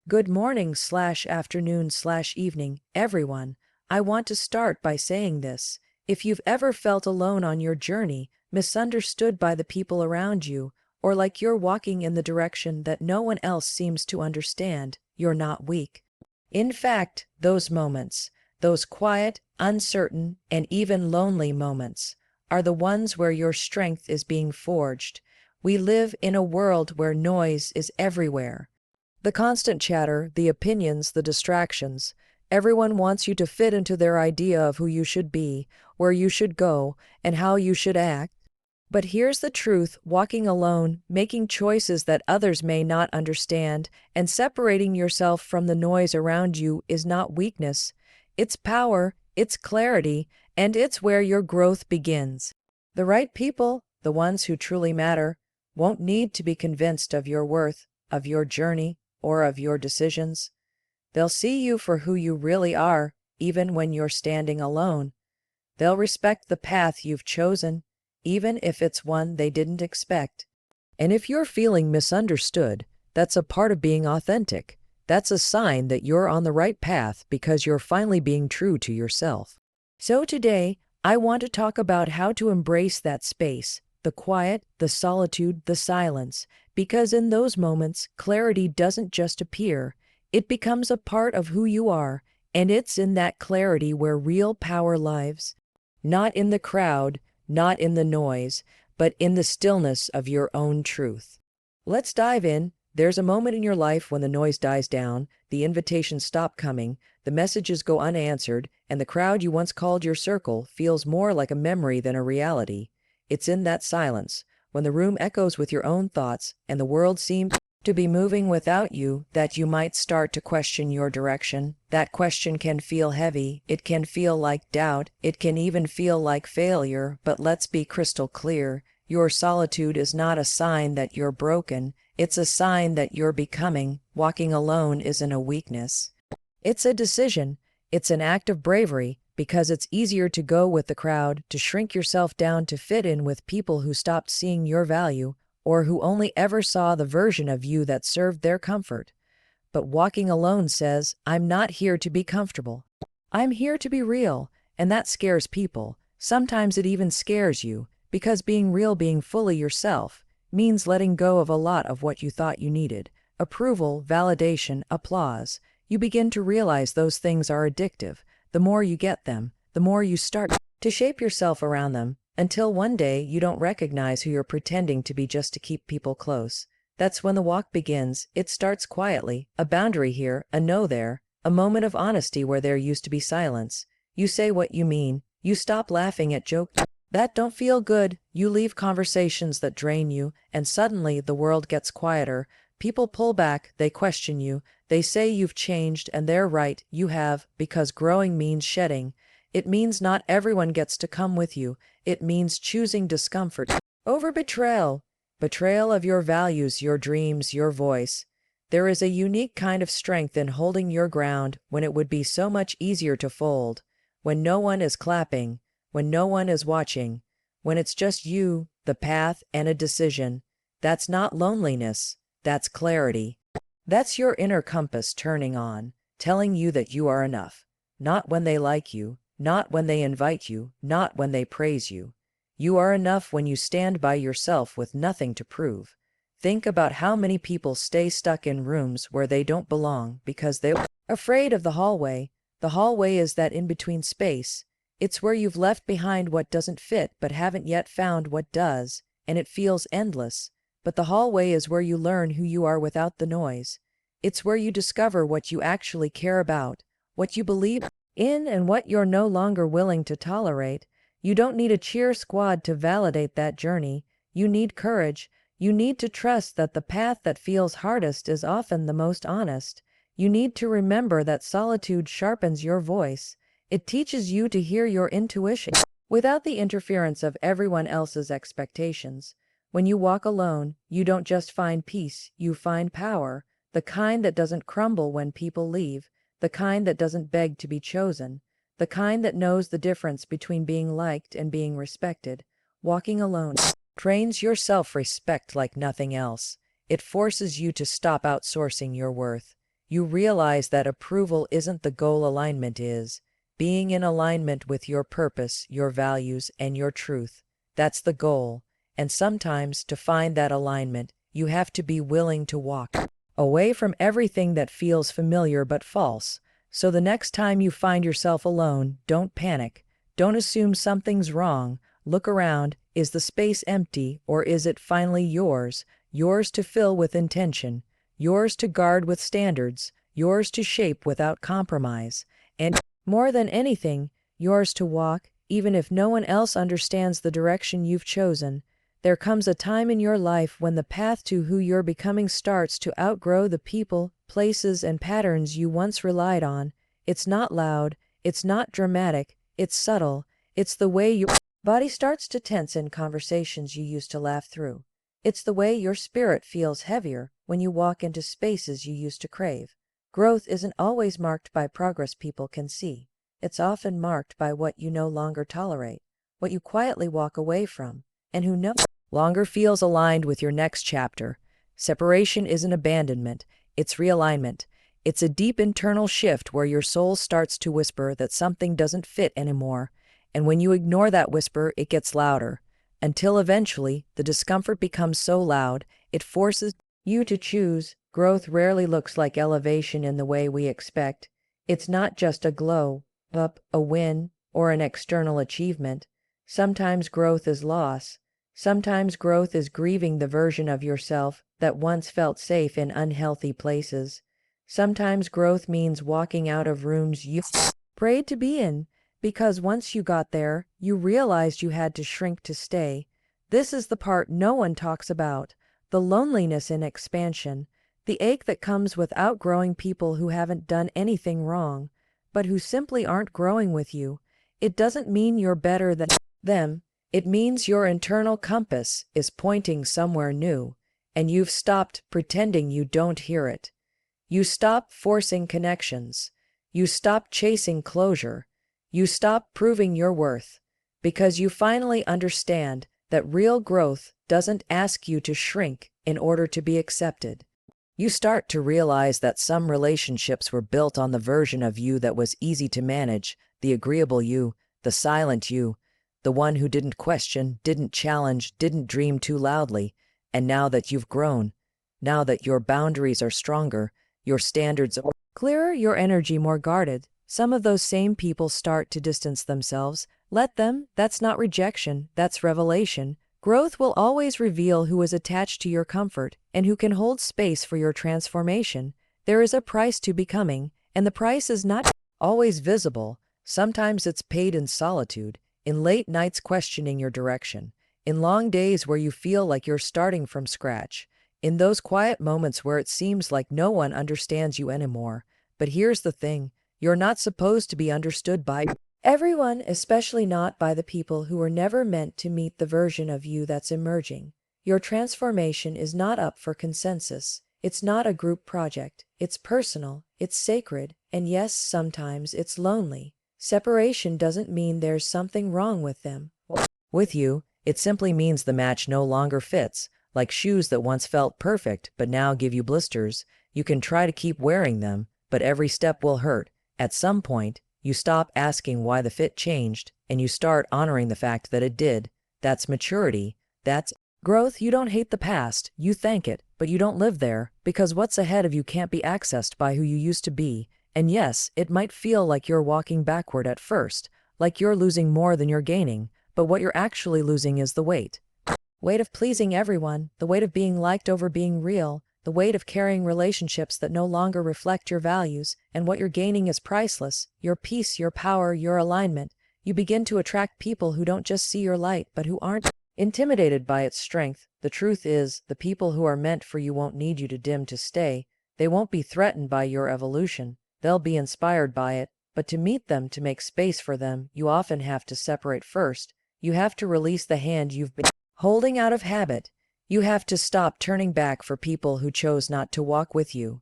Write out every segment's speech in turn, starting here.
Good morning slash afternoon slash evening, everyone. I want to start by saying this. If you've ever felt alone on your journey, misunderstood by the people around you, or like you're walking in the direction that no one else seems to understand, you're not weak. In fact, those moments, those quiet, uncertain, and even lonely moments, are the ones where your strength is being forged. We live in a world where noise is everywhere. The constant chatter, the opinions, the distractions. Everyone wants you to fit into their idea of who you should be, where you should go, and how you should act. But here's the truth: walking alone, making choices that others may not understand, and separating yourself from the noise around you is not weakness. It's power, it's clarity, and it's where your growth begins. The right people, the ones who truly matter, won't need to be convinced of your worth, of your journey, or of your decisions. They'll see you for who you really are, even when you're standing alone. They'll respect the path you've chosen, even if it's one they didn't expect. And if you're feeling misunderstood, that's a part of being authentic. That's a sign that you're on the right path because you're finally being true to yourself. So today, I want to talk about how to embrace that space, the quiet, the solitude, the silence, because in those moments, clarity doesn't just appear, it becomes a part of who you are, and it's in that clarity where real power lives. Not in the crowd, not in the noise, but in the stillness of your own truth. Let's dive in. There's a moment in your life when the noise dies down, the invitations stop coming, the messages go unanswered, and the crowd you once called your circle feels more like a memory than a reality. It's in that silence, when the room echoes with your own thoughts and the world seems to be moving without you, that you might start to question your direction. That question can feel heavy, it can feel like doubt, it can even feel like failure, but let's be crystal clear. Your solitude is not a sign that you're broken, it's a sign that you're becoming. Walking alone isn't a weakness. It's a decision, it's an act of bravery, because it's easier to go with the crowd, to shrink yourself down to fit in with people who stopped seeing your value, or who only ever saw the version of you that served their comfort. But walking alone says, I'm not here to be comfortable. I'm here to be real, and that scares people. Sometimes it even scares you, because being real, being fully yourself, means letting go of a lot of what you thought you needed. Approval, validation, applause. You begin to realize those things are addictive. The more you get them, the more you start to shape yourself around them, until one day you don't recognize who you're pretending to be just to keep people close. That's when the walk begins. It starts quietly, a boundary here, a no there, a moment of honesty where there used to be silence. You say what you mean, you stop laughing at jokes that don't feel good, you leave conversations that drain you, and suddenly the world gets quieter. People pull back, they question you, they say you've changed, and they're right, you have, because growing means shedding. It means not everyone gets to come with you. It means choosing discomfort over betrayal. Betrayal of your values, your dreams, your voice. There is a unique kind of strength in holding your ground when it would be so much easier to fold. When no one is clapping, when no one is watching, when it's just you, the path, and a decision. That's not loneliness, that's clarity. That's your inner compass turning on, telling you that you are enough. Not when they like you, not when they invite you, not when they praise you. You are enough when you stand by yourself with nothing to prove. Think about how many people stay stuck in rooms where they don't belong because they're afraid of the hallway. The hallway is that in-between space. It's where you've left behind what doesn't fit but haven't yet found what does, and it feels endless. But the hallway is where you learn who you are without the noise. It's where you discover what you actually care about, what you believe in, and what you're no longer willing to tolerate. You don't need a cheer squad to validate that journey. You need courage. You need to trust that the path that feels hardest is often the most honest. You need to remember that solitude sharpens your voice. It teaches you to hear your intuition without the interference of everyone else's expectations. When you walk alone, you don't just find peace, you find power, the kind that doesn't crumble when people leave, the kind that doesn't beg to be chosen, the kind that knows the difference between being liked and being respected. Walking alone trains your self-respect like nothing else. It forces you to stop outsourcing your worth. You realize that approval isn't the goal, alignment is. Being in alignment with your purpose, your values, and your truth. That's the goal. And sometimes, to find that alignment, you have to be willing to walk away from everything that feels familiar but false. So the next time you find yourself alone, don't panic. Don't assume something's wrong. Look around. Is the space empty, or is it finally yours? Yours to fill with intention. Yours to guard with standards. Yours to shape without compromise. And more than anything, yours to walk, even if no one else understands the direction you've chosen. There comes a time in your life when the path to who you're becoming starts to outgrow the people, places, and patterns you once relied on. It's not loud, it's not dramatic, it's subtle. It's the way your body starts to tense in conversations you used to laugh through. It's the way your spirit feels heavier when you walk into spaces you used to crave. Growth isn't always marked by progress people can see. It's often marked by what you no longer tolerate, what you quietly walk away from, and who no longer feels aligned with your next chapter. Separation isn't abandonment, it's realignment. It's a deep internal shift where your soul starts to whisper that something doesn't fit anymore, and when you ignore that whisper, it gets louder, until eventually the discomfort becomes so loud, it forces you to choose. Growth rarely looks like elevation in the way we expect. It's not just a glow up, a win, or an external achievement. Sometimes growth is loss. Sometimes growth is grieving the version of yourself that once felt safe in unhealthy places. Sometimes growth means walking out of rooms you prayed to be in, because once you got there, you realized you had to shrink to stay. This is the part no one talks about, the loneliness in expansion, the ache that comes with outgrowing people who haven't done anything wrong, but who simply aren't growing with you. It doesn't mean you're better than them. It means your internal compass is pointing somewhere new, and you've stopped pretending you don't hear it. You stop forcing connections. You stop chasing closure. You stop proving your worth, because you finally understand that real growth doesn't ask you to shrink in order to be accepted. You start to realize that some relationships were built on the version of you that was easy to manage, the agreeable you, the silent you, the one who didn't question, didn't challenge, didn't dream too loudly. And now that you've grown, now that your boundaries are stronger, your standards are clearer, your energy more guarded, some of those same people start to distance themselves. Let them. That's not rejection, that's revelation. Growth will always reveal who is attached to your comfort and who can hold space for your transformation. There is a price to becoming, and the price is not always visible. Sometimes it's paid in solitude, in late nights questioning your direction, in long days where you feel like you're starting from scratch, in those quiet moments where it seems like no one understands you anymore. But here's the thing, you're not supposed to be understood by everyone, especially not by the people who were never meant to meet the version of you that's emerging. Your transformation is not up for consensus. It's not a group project. It's personal, it's sacred, and yes, sometimes it's lonely. Separation doesn't mean there's something wrong with them. With you, it simply means the match no longer fits, like shoes that once felt perfect but now give you blisters. You can try to keep wearing them, but every step will hurt. At some point, you stop asking why the fit changed, and you start honoring the fact that it did. That's maturity. That's growth. You don't hate the past, you thank it, but you don't live there, because what's ahead of you can't be accessed by who you used to be. And yes, it might feel like you're walking backward at first, like you're losing more than you're gaining, but what you're actually losing is the weight. Weight of pleasing everyone, the weight of being liked over being real, the weight of carrying relationships that no longer reflect your values, and what you're gaining is priceless, your peace, your power, your alignment. You begin to attract people who don't just see your light, but who aren't intimidated by its strength. The truth is, the people who are meant for you won't need you to dim to stay. They won't be threatened by your evolution. They'll be inspired by it, but to meet them, to make space for them, you often have to separate first. You have to release the hand you've been holding out of habit. You have to stop turning back for people who chose not to walk with you.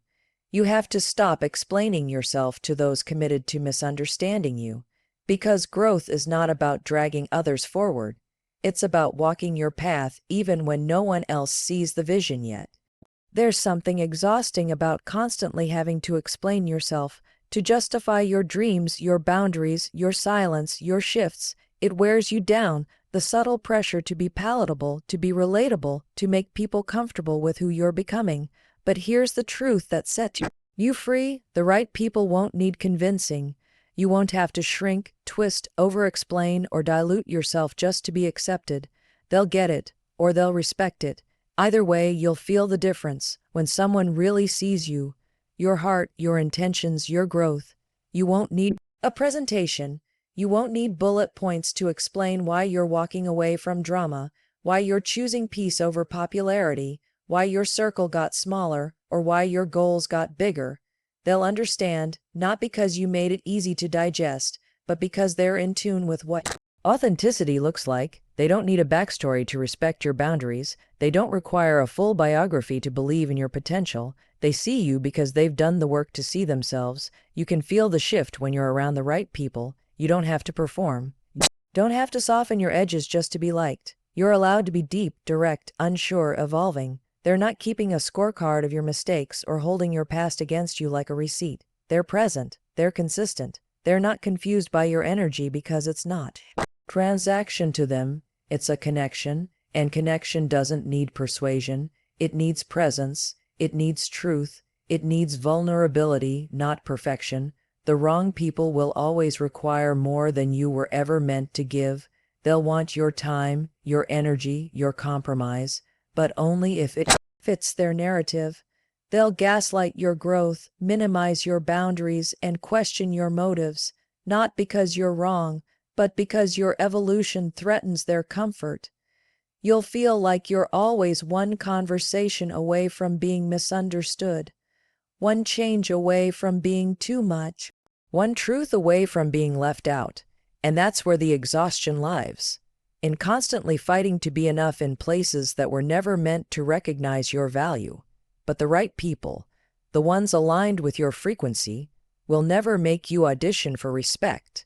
You have to stop explaining yourself to those committed to misunderstanding you. Because growth is not about dragging others forward. It's about walking your path even when no one else sees the vision yet. There's something exhausting about constantly having to explain yourself, to justify your dreams, your boundaries, your silence, your shifts. It wears you down, the subtle pressure to be palatable, to be relatable, to make people comfortable with who you're becoming. But here's the truth that sets you free. The right people won't need convincing. You won't have to shrink, twist, over-explain, or dilute yourself just to be accepted. They'll get it, or they'll respect it. Either way, you'll feel the difference when someone really sees you, your heart, your intentions, your growth. You won't need a presentation. You won't need bullet points to explain why you're walking away from drama, why you're choosing peace over popularity, why your circle got smaller, or why your goals got bigger. They'll understand, not because you made it easy to digest, but because they're in tune with what authenticity looks like. They don't need a backstory to respect your boundaries. They don't require a full biography to believe in your potential. They see you because they've done the work to see themselves. You can feel the shift when you're around the right people. You don't have to perform. Don't have to soften your edges just to be liked. You're allowed to be deep, direct, unsure, evolving. They're not keeping a scorecard of your mistakes or holding your past against you like a receipt. They're present. They're consistent. They're not confused by your energy because it's not transaction to them. It's a connection, and connection doesn't need persuasion. It needs presence. It needs truth. It needs vulnerability, not perfection. The wrong people will always require more than you were ever meant to give. They'll want your time, your energy, your compromise, but only if it fits their narrative. They'll gaslight your growth, minimize your boundaries, and question your motives, not because you're wrong, but because your evolution threatens their comfort. You'll feel like you're always one conversation away from being misunderstood, one change away from being too much, one truth away from being left out. And that's where the exhaustion lies. In constantly fighting to be enough in places that were never meant to recognize your value. But the right people, the ones aligned with your frequency, will never make you audition for respect.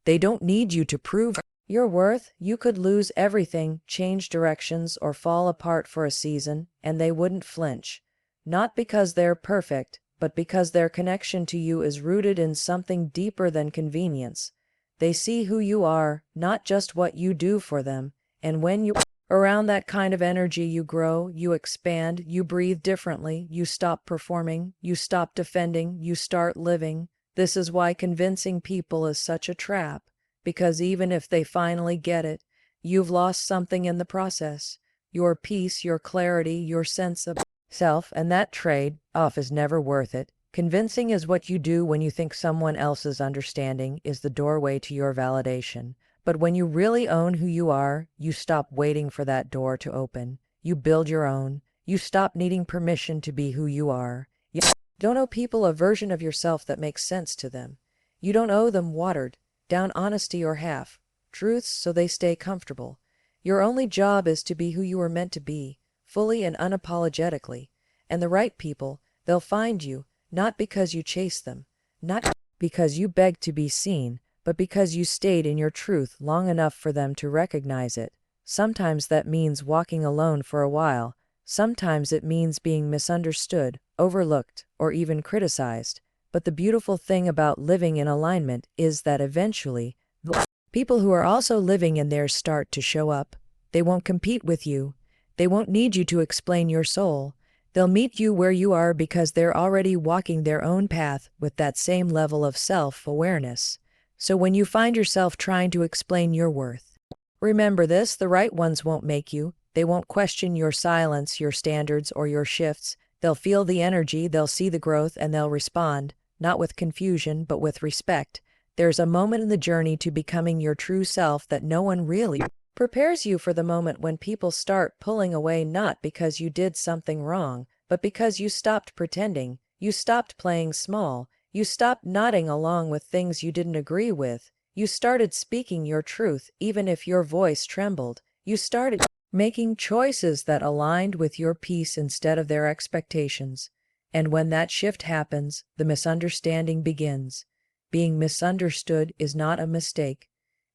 They don't need you to prove your worth. You could lose everything, change directions, or fall apart for a season, and they wouldn't flinch. Not because they're perfect, but because their connection to you is rooted in something deeper than convenience. They see who you are, not just what you do for them, and when you around that kind of energy, you grow, you expand, you breathe differently, you stop performing, you stop defending, you start living. This is why convincing people is such a trap, because even if they finally get it, you've lost something in the process. Your peace, your clarity, your sense of self, and that trade-off is never worth it. Convincing is what you do when you think someone else's understanding is the doorway to your validation. But when you really own who you are, you stop waiting for that door to open. You build your own. You stop needing permission to be who you are. You don't owe people a version of yourself that makes sense to them. You don't owe them watered down honesty or half truths so they stay comfortable. Your only job is to be who you were meant to be, fully and unapologetically. And the right people, they'll find you, not because you chase them, not because you begged to be seen, but because you stayed in your truth long enough for them to recognize it. Sometimes that means walking alone for a while. Sometimes it means being misunderstood, overlooked, or even criticized. But the beautiful thing about living in alignment is that eventually, the people who are also living in theirs start to show up. They won't compete with you. They won't need you to explain your soul. They'll meet you where you are because they're already walking their own path with that same level of self-awareness. So when you find yourself trying to explain your worth, remember this: the right ones won't make you. They won't question your silence, your standards, or your shifts. They'll feel the energy, they'll see the growth, and they'll respond, not with confusion, but with respect. There's a moment in the journey to becoming your true self that no one really prepares you for, the moment when people start pulling away, not because you did something wrong, but because you stopped pretending, you stopped playing small, you stopped nodding along with things you didn't agree with, you started speaking your truth even if your voice trembled, you started making choices that aligned with your peace instead of their expectations. And when that shift happens, the misunderstanding begins. Being misunderstood is not a mistake.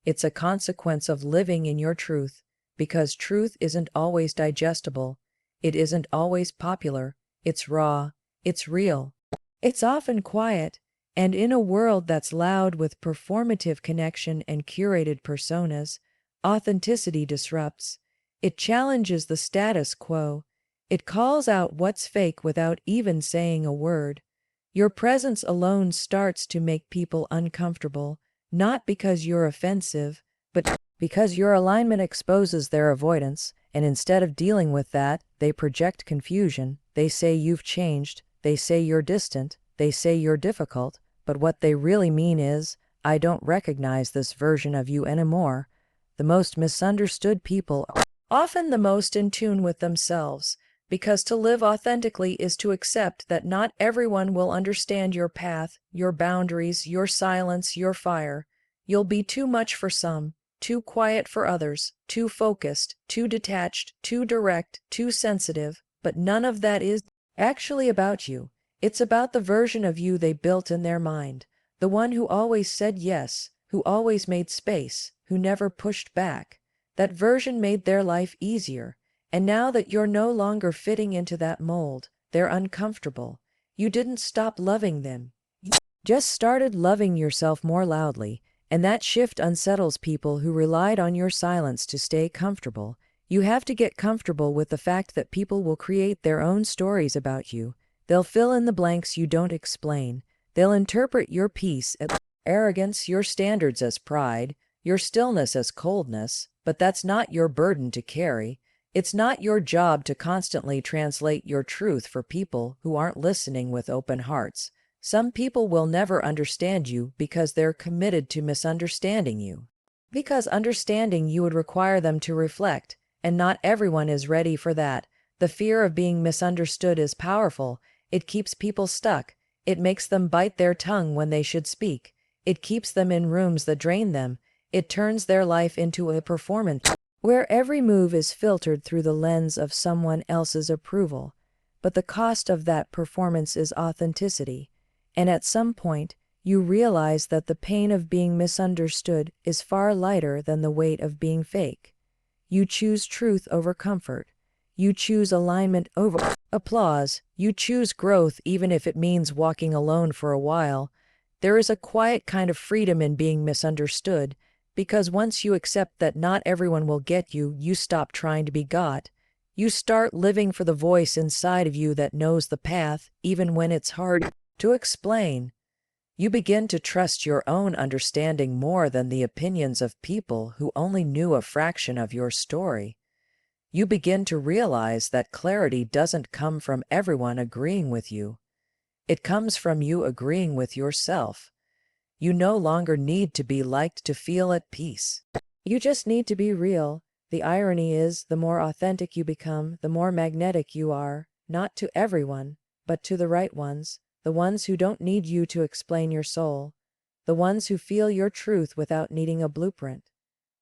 It's a consequence of living in your truth, because truth isn't always digestible. It isn't always popular. It's raw. It's real. It's often quiet. And in a world that's loud with performative connection and curated personas, authenticity disrupts. It challenges the status quo. It calls out what's fake without even saying a word. Your presence alone starts to make people uncomfortable, not because you're offensive, but because your alignment exposes their avoidance, and instead of dealing with that, they project confusion. They say you've changed, they say you're distant, they say you're difficult, but what they really mean is, I don't recognize this version of you anymore. The most misunderstood people are often the most in tune with themselves, because to live authentically is to accept that not everyone will understand your path, your boundaries, your silence, your fire. You'll be too much for some, too quiet for others, too focused, too detached, too direct, too sensitive, but none of that is actually about you. It's about the version of you they built in their mind, the one who always said yes, who always made space, who never pushed back. That version made their life easier, and now that you're no longer fitting into that mold, they're uncomfortable. You didn't stop loving them. You just started loving yourself more loudly, and that shift unsettles people who relied on your silence to stay comfortable. You have to get comfortable with the fact that people will create their own stories about you. They'll fill in the blanks you don't explain. They'll interpret your peace as arrogance, your standards as pride, your stillness as coldness, but that's not your burden to carry. It's not your job to constantly translate your truth for people who aren't listening with open hearts. Some people will never understand you because they're committed to misunderstanding you. Because understanding you would require them to reflect, and not everyone is ready for that. The fear of being misunderstood is powerful. It keeps people stuck. It makes them bite their tongue when they should speak. It keeps them in rooms that drain them. It turns their life into a performance where every move is filtered through the lens of someone else's approval. But the cost of that performance is authenticity. And at some point, you realize that the pain of being misunderstood is far lighter than the weight of being fake. You choose truth over comfort. You choose alignment over applause. You choose growth even if it means walking alone for a while. There is a quiet kind of freedom in being misunderstood, because once you accept that not everyone will get you, you stop trying to be got. You start living for the voice inside of you that knows the path, even when it's hard to explain. You begin to trust your own understanding more than the opinions of people who only knew a fraction of your story. You begin to realize that clarity doesn't come from everyone agreeing with you. It comes from you agreeing with yourself. You no longer need to be liked to feel at peace. You just need to be real. The irony is, the more authentic you become, the more magnetic you are, not to everyone, but to the right ones, the ones who don't need you to explain your soul, the ones who feel your truth without needing a blueprint,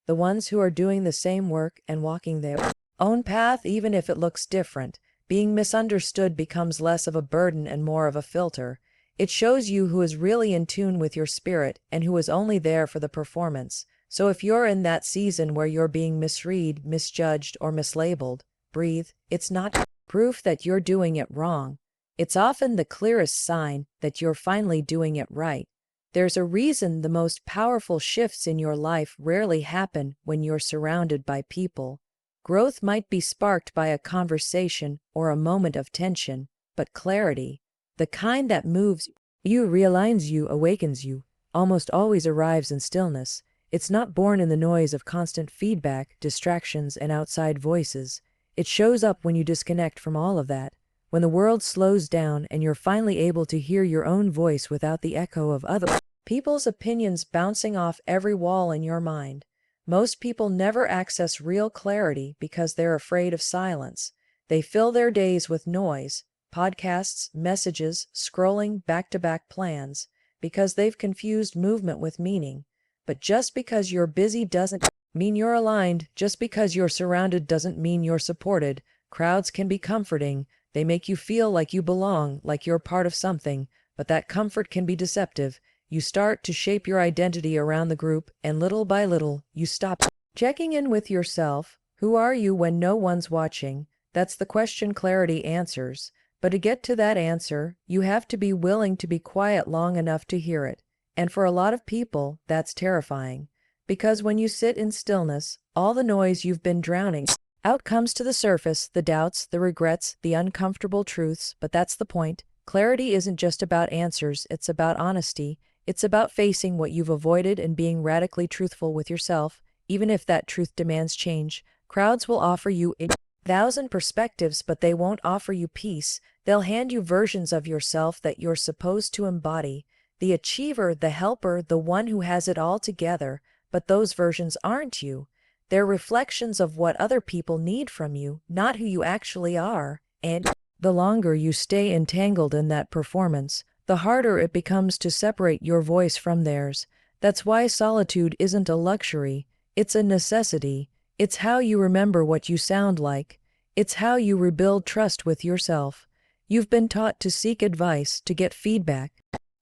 the ones who are doing the same work and walking their own path even if it looks different. Being misunderstood becomes less of a burden and more of a filter. It shows you who is really in tune with your spirit and who is only there for the performance. So if you're in that season where you're being misread, misjudged, or mislabeled, breathe. It's not proof that you're doing it wrong. It's often the clearest sign that you're finally doing it right. There's a reason the most powerful shifts in your life rarely happen when you're surrounded by people. Growth might be sparked by a conversation or a moment of tension, but clarity, the kind that moves you, realigns you, awakens you, almost always arrives in stillness. It's not born in the noise of constant feedback, distractions, and outside voices. It shows up when you disconnect from all of that, when the world slows down and you're finally able to hear your own voice without the echo of other people's opinions bouncing off every wall in your mind. Most people never access real clarity because they're afraid of silence. They fill their days with noise, podcasts, messages, scrolling back-to-back plans, because they've confused movement with meaning. But just because you're busy doesn't mean you're aligned. Just because you're surrounded doesn't mean you're supported. Crowds can be comforting. They make you feel like you belong, like you're part of something, but that comfort can be deceptive. You start to shape your identity around the group, and little by little, you stop checking in with yourself. Who are you when no one's watching? That's the question clarity answers. But to get to that answer, you have to be willing to be quiet long enough to hear it. And for a lot of people, that's terrifying. Because when you sit in stillness, all the noise you've been drowning out comes to the surface, the doubts, the regrets, the uncomfortable truths. But that's the point. Clarity isn't just about answers, it's about honesty. It's about facing what you've avoided and being radically truthful with yourself, even if that truth demands change. Crowds will offer you 1,000 perspectives, but they won't offer you peace. They'll hand you versions of yourself that you're supposed to embody. The achiever, the helper, the one who has it all together. But those versions aren't you. They're reflections of what other people need from you, not who you actually are. And the longer you stay entangled in that performance, the harder it becomes to separate your voice from theirs. That's why solitude isn't a luxury, it's a necessity. It's how you remember what you sound like. It's how you rebuild trust with yourself. You've been taught to seek advice, to get feedback,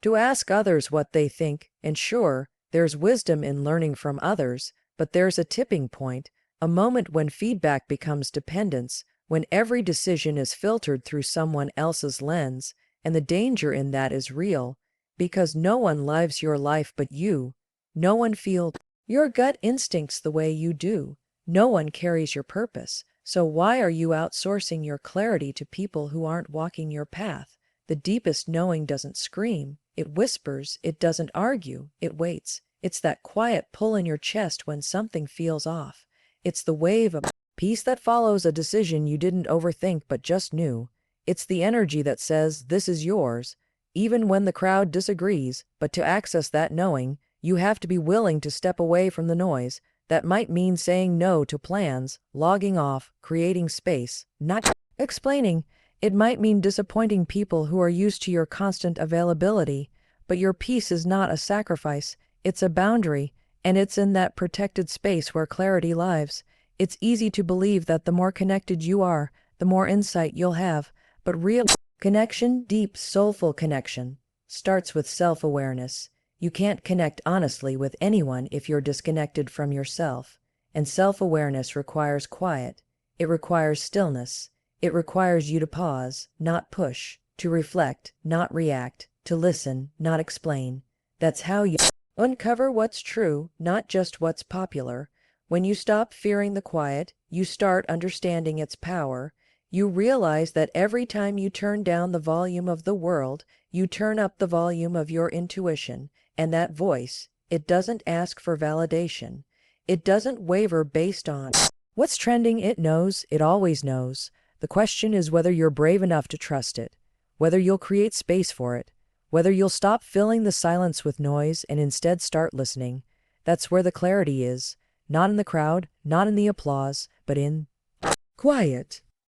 to ask others what they think, and sure, there's wisdom in learning from others, but there's a tipping point, a moment when feedback becomes dependence, when every decision is filtered through someone else's lens, and the danger in that is real, because no one lives your life but you. No one feels your gut instincts the way you do. No one carries your purpose. So why are you outsourcing your clarity to people who aren't walking your path? The deepest knowing doesn't scream. It whispers. It doesn't argue. It waits. It's that quiet pull in your chest when something feels off. It's the wave of peace that follows a decision you didn't overthink but just knew. It's the energy that says, this is yours, even when the crowd disagrees. But to access that knowing, you have to be willing to step away from the noise. That might mean saying no to plans, logging off, creating space, not explaining. It might mean disappointing people who are used to your constant availability. But your peace is not a sacrifice, it's a boundary, and it's in that protected space where clarity lives. It's easy to believe that the more connected you are, the more insight you'll have. But real connection, deep, soulful connection, starts with self-awareness. You can't connect honestly with anyone if you're disconnected from yourself. And self-awareness requires quiet. It requires stillness. It requires you to pause, not push, to reflect, not react, to listen, not explain. That's how you uncover what's true, not just what's popular. When you stop fearing the quiet, you start understanding its power. You realize that every time you turn down the volume of the world, you turn up the volume of your intuition. And that voice, it doesn't ask for validation. It doesn't waver based on what's trending. It knows, it always knows. The question is whether you're brave enough to trust it, whether you'll create space for it, whether you'll stop filling the silence with noise and instead start listening. That's where the clarity is, not in the crowd, not in the applause, but in quiet.